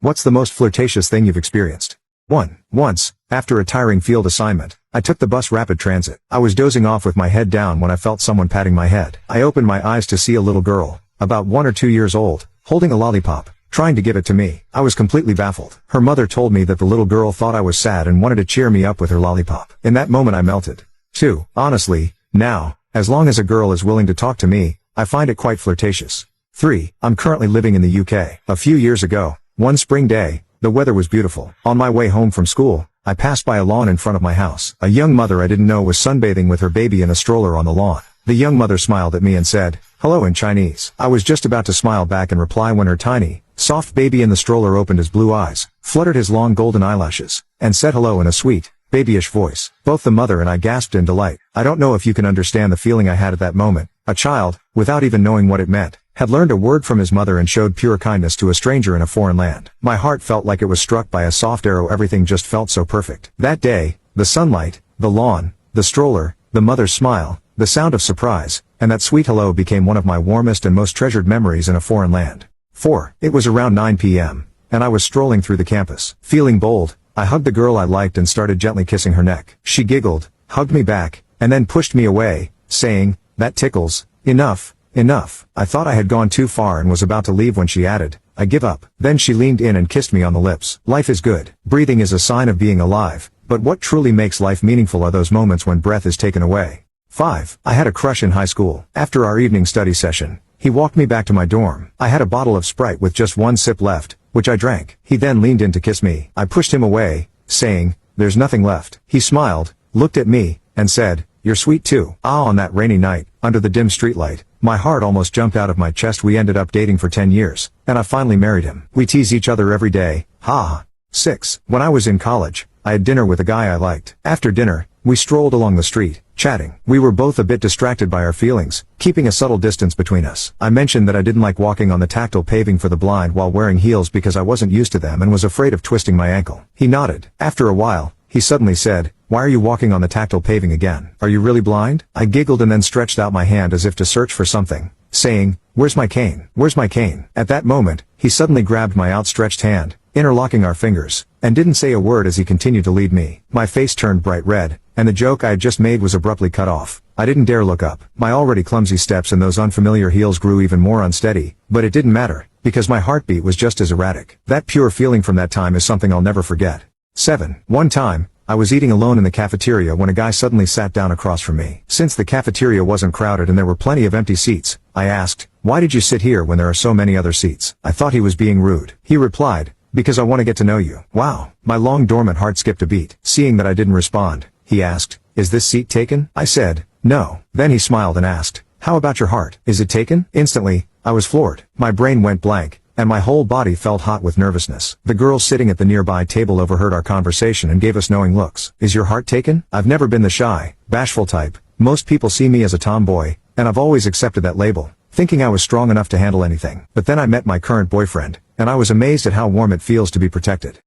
What's the most flirtatious thing you've experienced? 1. Once, after a tiring field assignment, I took the bus rapid transit. I was dozing off with my head down when I felt someone patting my head. I opened my eyes to see a little girl, about 1 or 2 years old, holding a lollipop, trying to give it to me. I was completely baffled. Her mother told me that the little girl thought I was sad and wanted to cheer me up with her lollipop. In that moment I melted. 2. Honestly, now, as long as a girl is willing to talk to me, I find it quite flirtatious. 3. I'm currently living in the UK. A few years ago, one spring day, the weather was beautiful. On my way home from school, I passed by a lawn in front of my house. A young mother I didn't know was sunbathing with her baby in a stroller on the lawn. The young mother smiled at me and said, "Hello" in Chinese. I was just about to smile back and reply when her tiny, soft baby in the stroller opened his blue eyes, fluttered his long golden eyelashes, and said hello in a sweet, babyish voice. Both the mother and I gasped in delight. I don't know if you can understand the feeling I had at that moment. A child, without even knowing what it meant, had learned a word from his mother and showed pure kindness to a stranger in a foreign land. My heart felt like it was struck by a soft arrow. Everything just felt so perfect. That day, the sunlight, the lawn, the stroller, the mother's smile, the sound of surprise, and that sweet hello became one of my warmest and most treasured memories in a foreign land. 4. It was around 9 p.m., and I was strolling through the campus. Feeling bold, I hugged the girl I liked and started gently kissing her neck. She giggled, hugged me back, and then pushed me away, saying, "That tickles. Enough. Enough." I thought I had gone too far and was about to leave when she added, "I give up." Then she leaned in and kissed me on the lips. Life is good. Breathing is a sign of being alive, but what truly makes life meaningful are those moments when breath is taken away. 5. I had a crush in high school. After our evening study session, he walked me back to my dorm. I had a bottle of Sprite with just one sip left, which I drank. He then leaned in to kiss me. I pushed him away, saying, "There's nothing left." He smiled, looked at me, and said, "You're sweet too." On that rainy night, under the dim streetlight, my heart almost jumped out of my chest. We ended up dating for 10 years, and I finally married him. We tease each other every day. Ha. 6. When I was in college, I had dinner with a guy I liked. After dinner, we strolled along the street, chatting. We were both a bit distracted by our feelings, keeping a subtle distance between us. I mentioned that I didn't like walking on the tactile paving for the blind while wearing heels because I wasn't used to them and was afraid of twisting my ankle. He nodded. After a while, he suddenly said, "Why are you walking on the tactile paving again? Are you really blind?" I giggled and then stretched out my hand as if to search for something, saying, "Where's my cane? Where's my cane?" At that moment, he suddenly grabbed my outstretched hand, interlocking our fingers, and didn't say a word as he continued to lead me. My face turned bright red, and the joke I had just made was abruptly cut off. I didn't dare look up. My already clumsy steps in those unfamiliar heels grew even more unsteady, but it didn't matter, because my heartbeat was just as erratic. That pure feeling from that time is something I'll never forget. 7. One time, I was eating alone in the cafeteria when a guy suddenly sat down across from me. Since the cafeteria wasn't crowded and there were plenty of empty seats, I asked, "Why did you sit here when there are so many other seats?" I thought he was being rude. He replied, "Because I want to get to know you." Wow. My long dormant heart skipped a beat. Seeing that I didn't respond, he asked, "Is this seat taken?" I said, "No." Then he smiled and asked, "How about your heart? Is it taken?" Instantly, I was floored. My brain went blank, and my whole body felt hot with nervousness. The girl sitting at the nearby table overheard our conversation and gave us knowing looks. "Is your heart taken?" I've never been the shy, bashful type. Most people see me as a tomboy, and I've always accepted that label, thinking I was strong enough to handle anything. But then I met my current boyfriend, and I was amazed at how warm it feels to be protected.